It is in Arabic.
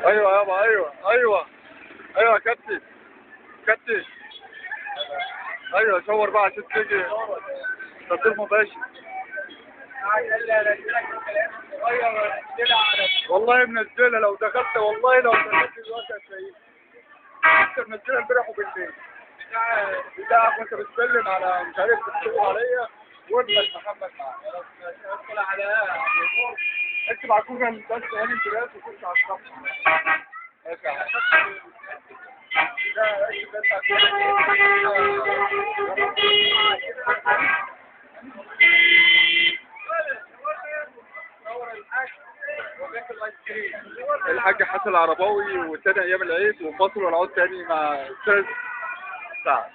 ايوه يابا، ايوه يا كابتن. كابتن، ايوه صور بقى عشان تيجي تصوير مباشر. والله منزلها، لو دخلت دلوقتي هتلاقيها. انت منزلها امبارح وبالليل. بتاعك وانت بتسلم على مش عارف بتسلم عليا، وابنك محمد معاك. ادخل على اكتب على جوجل بس هاني امتياز وخش على الصفحه. ماشي يا عم. لا اكتب بس الحاج حسن العرباوي، وتاني ايام العيد، وفاصل ونعود تاني مع استاذ سعد.